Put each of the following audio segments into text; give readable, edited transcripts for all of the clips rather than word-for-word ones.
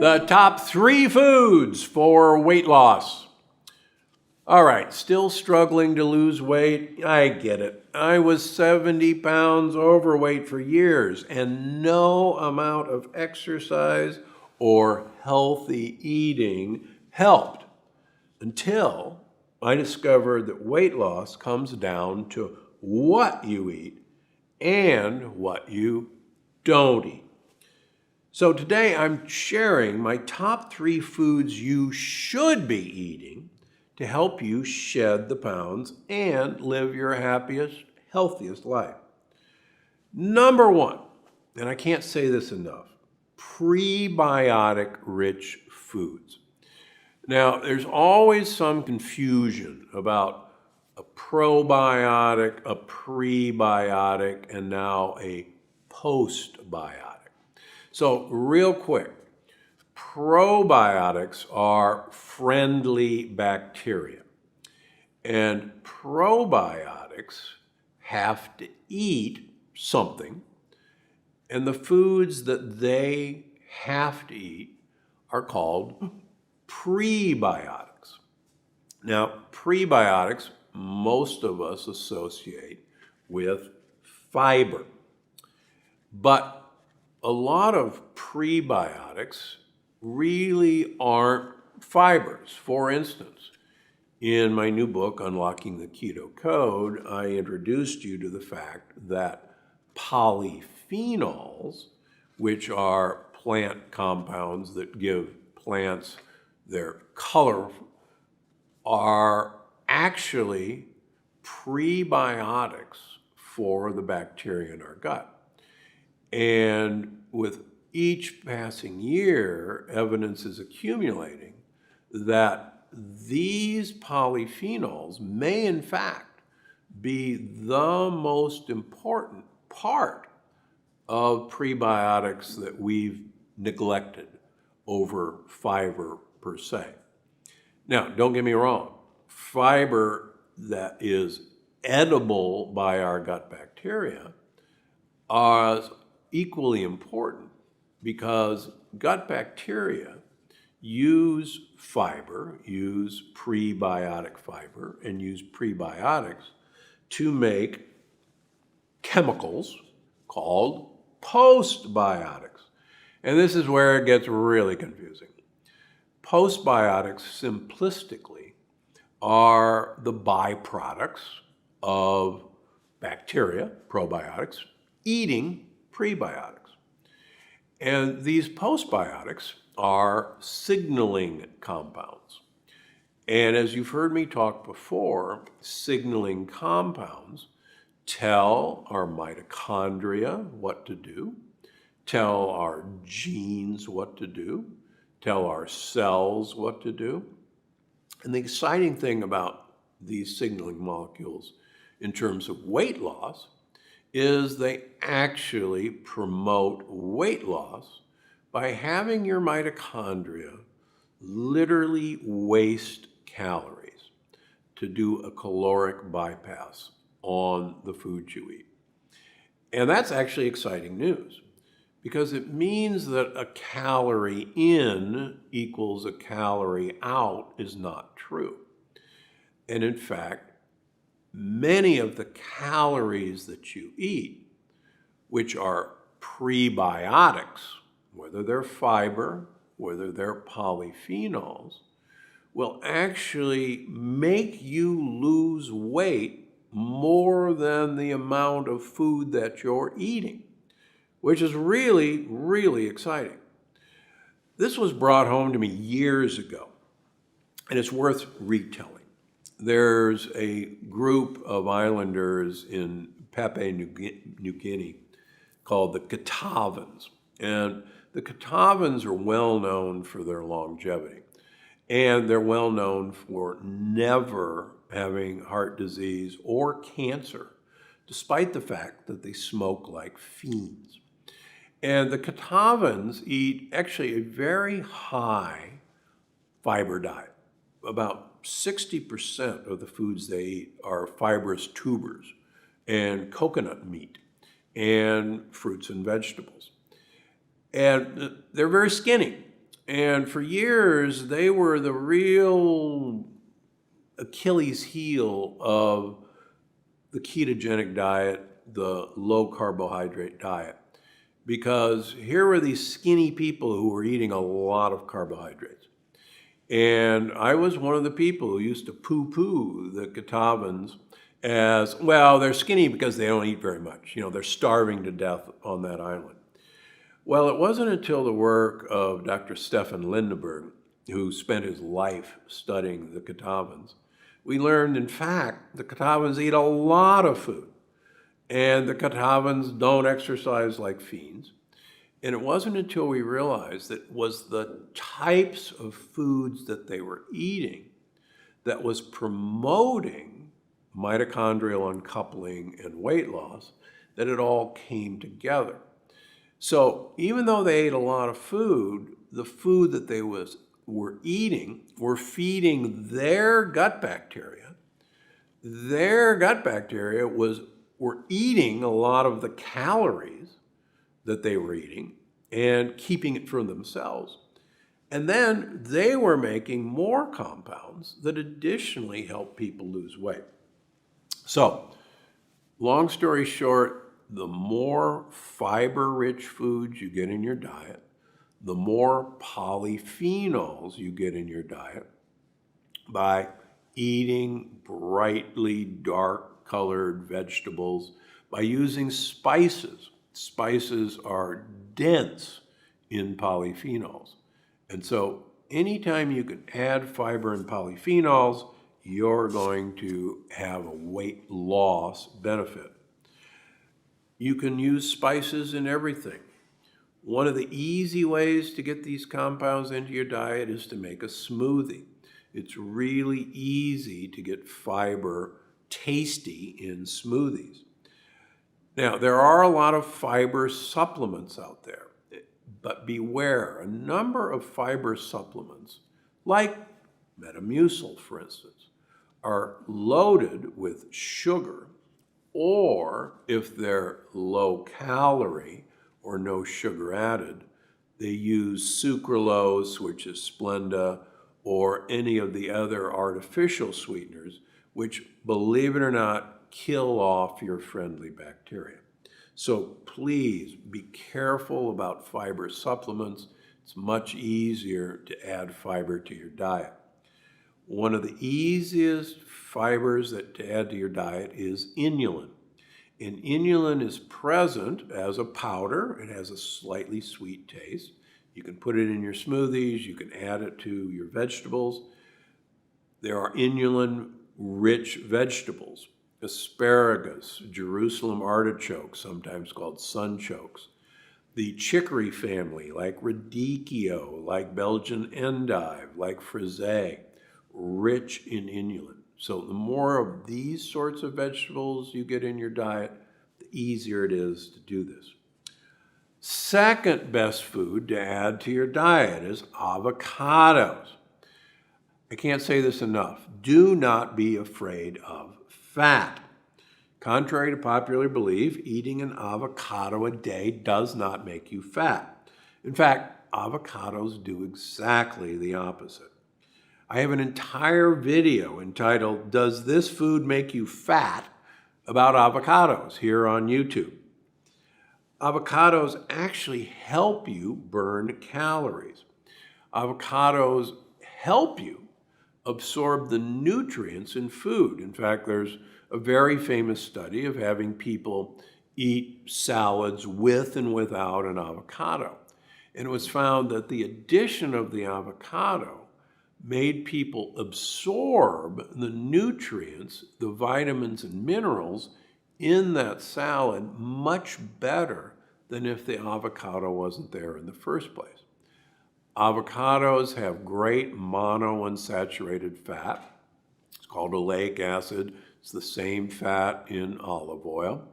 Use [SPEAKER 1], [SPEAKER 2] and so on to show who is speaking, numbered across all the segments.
[SPEAKER 1] The top 3 foods for weight loss. All right, still struggling to lose weight? I get it. I was 70 pounds overweight for years, and no amount of exercise or healthy eating helped until I discovered that weight loss comes down to what you eat and what you don't eat. So today I'm sharing my top 3 foods you should be eating to help you shed the pounds and live your happiest, healthiest life. Number 1, and I can't say this enough, prebiotic-rich foods. Now, there's always some confusion about a probiotic, a prebiotic, and now a postbiotic. So real quick, probiotics are friendly bacteria, and probiotics have to eat something, and the foods that they have to eat are called prebiotics. Now, prebiotics, most of us associate with fiber, but a lot of prebiotics really aren't fibers. For instance, in my new book, Unlocking the Keto Code, I introduced you to the fact that polyphenols, which are plant compounds that give plants their color, are actually prebiotics for the bacteria in our gut. And with each passing year, evidence is accumulating that these polyphenols may in fact be the most important part of prebiotics that we've neglected over fiber per se. Now, don't get me wrong, fiber that is edible by our gut bacteria are equally important because gut bacteria use fiber, use prebiotic fiber, and use prebiotics to make chemicals called postbiotics. And this is where it gets really confusing. Postbiotics, simplistically, are the byproducts of bacteria, probiotics, eating prebiotics. And these postbiotics are signaling compounds. And as you've heard me talk before, signaling compounds tell our mitochondria what to do, tell our genes what to do, tell our cells what to do. And the exciting thing about these signaling molecules in terms of weight loss is they actually promote weight loss by having your mitochondria literally waste calories to do a caloric bypass on the food you eat. And that's actually exciting news because it means that a calorie in equals a calorie out is not true. And in fact, many of the calories that you eat, which are prebiotics, whether they're fiber, whether they're polyphenols, will actually make you lose weight more than the amount of food that you're eating, which is really, really exciting. This was brought home to me years ago, and it's worth retelling. There's a group of islanders in Papua New Guinea called the Katavans. And the Katavans are well known for their longevity. And they're well known for never having heart disease or cancer, despite the fact that they smoke like fiends. And the Katavans eat actually a very high fiber diet. About 60% of the foods they eat are fibrous tubers and coconut meat and fruits and vegetables. And they're very skinny. And for years, they were the real Achilles heel of the ketogenic diet, the low carbohydrate diet, because here were these skinny people who were eating a lot of carbohydrates. And I was one of the people who used to poo-poo the Catawbans as, well, they're skinny because they don't eat very much. You know, they're starving to death on that island. Well, it wasn't until the work of Dr. Stefan Lindeberg, who spent his life studying the Catawbans, we learned, in fact, the Catawbans eat a lot of food. And the Catawbans don't exercise like fiends. And it wasn't until we realized that it was the types of foods that they were eating that was promoting mitochondrial uncoupling and weight loss that it all came together. So even though they ate a lot of food, the food that they were eating were feeding their gut bacteria. Their gut bacteria were eating a lot of the calories that they were eating and keeping it for themselves. And then they were making more compounds that additionally help people lose weight. So, long story short, the more fiber-rich foods you get in your diet, the more polyphenols you get in your diet by eating brightly dark-colored vegetables, by using spices. Spices are dense in polyphenols. And so anytime you can add fiber and polyphenols, you're going to have a weight loss benefit. You can use spices in everything. One of the easy ways to get these compounds into your diet is to make a smoothie. It's really easy to get fiber tasty in smoothies. Now, there are a lot of fiber supplements out there, but beware, a number of fiber supplements, like Metamucil, for instance, are loaded with sugar, or if they're low calorie or no sugar added, they use sucralose, which is Splenda, or any of the other artificial sweeteners, which, believe it or not, kill off your friendly bacteria. So please be careful about fiber supplements. It's much easier to add fiber to your diet. One of the easiest fibers to add to your diet is inulin. And inulin is present as a powder. It has a slightly sweet taste. You can put it in your smoothies. You can add it to your vegetables. There are inulin-rich vegetables. Asparagus, Jerusalem artichokes, sometimes called sunchokes. The chicory family, like radicchio, like Belgian endive, like frisee, rich in inulin. So the more of these sorts of vegetables you get in your diet, the easier it is to do this. Second best food to add to your diet is avocados. I can't say this enough. Do not be afraid of fat. Contrary to popular belief, eating an avocado a day does not make you fat. In fact, avocados do exactly the opposite. I have an entire video entitled, "Does This Food Make You Fat?" about avocados here on YouTube. Avocados actually help you burn calories. Avocados help you absorb the nutrients in food. In fact, there's a very famous study of having people eat salads with and without an avocado. And it was found that the addition of the avocado made people absorb the nutrients, the vitamins and minerals in that salad much better than if the avocado wasn't there in the first place. Avocados have great monounsaturated fat. It's called oleic acid. It's the same fat in olive oil.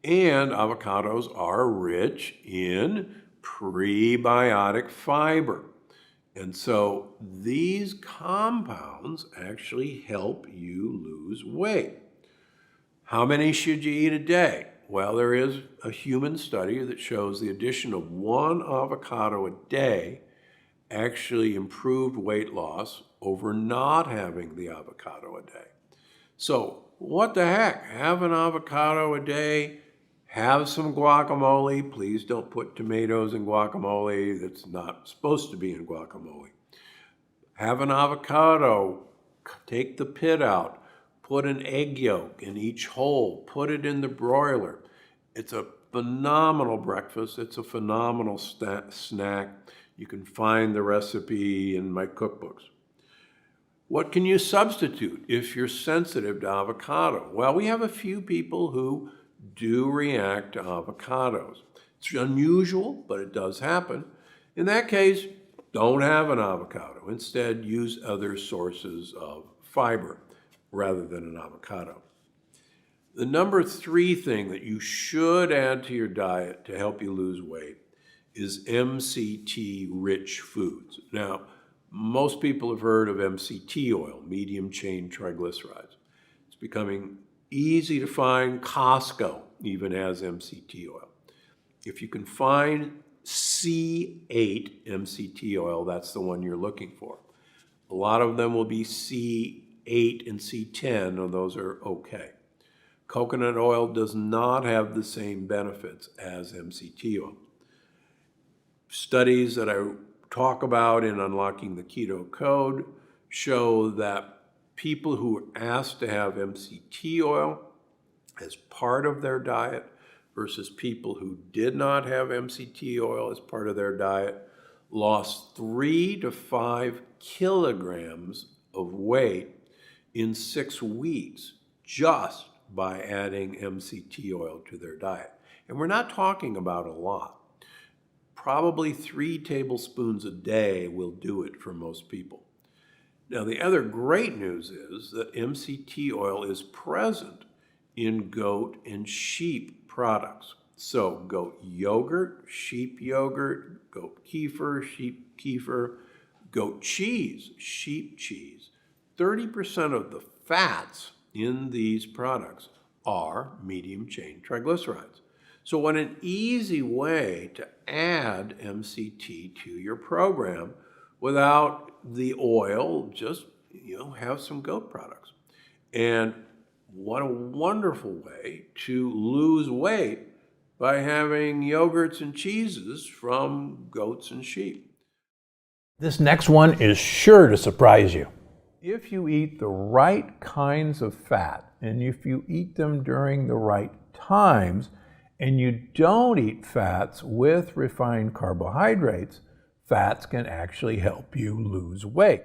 [SPEAKER 1] And avocados are rich in prebiotic fiber. And so these compounds actually help you lose weight. How many should you eat a day? Well, there is a human study that shows the addition of one avocado a day actually improved weight loss over not having the avocado a day. So what the heck? Have an avocado a day, have some guacamole. Please don't put tomatoes in guacamole. That's not supposed to be in guacamole. Have an avocado, take the pit out, put an egg yolk in each hole, put it in the broiler. It's a phenomenal breakfast. It's a phenomenal snack. You can find the recipe in my cookbooks. What can you substitute if you're sensitive to avocado? Well, we have a few people who do react to avocados. It's unusual, but it does happen. In that case, don't have an avocado. Instead, use other sources of fiber rather than an avocado. The number 3 thing that you should add to your diet to help you lose weight is MCT-rich foods. Now, most people have heard of MCT oil, medium chain triglycerides. It's becoming easy to find. Costco even has MCT oil. If you can find C8 MCT oil, that's the one you're looking for. A lot of them will be C8 and C10, and those are okay. Coconut oil does not have the same benefits as MCT oil. Studies that I talk about in Unlocking the Keto Code show that people who were asked to have MCT oil as part of their diet versus people who did not have MCT oil as part of their diet lost 3 to 5 kilograms of weight in 6 weeks just by adding MCT oil to their diet. And we're not talking about a lot. Probably 3 tablespoons a day will do it for most people. Now, the other great news is that MCT oil is present in goat and sheep products. So goat yogurt, sheep yogurt, goat kefir, sheep kefir, goat cheese, sheep cheese. 30% of the fats in these products are medium chain triglycerides. So what an easy way to add MCT to your program without the oil, just have some goat products. And what a wonderful way to lose weight by having yogurts and cheeses from goats and sheep.
[SPEAKER 2] This next one is sure to surprise you. If you eat the right kinds of fat, and if you eat them during the right times, and you don't eat fats with refined carbohydrates, fats can actually help you lose weight.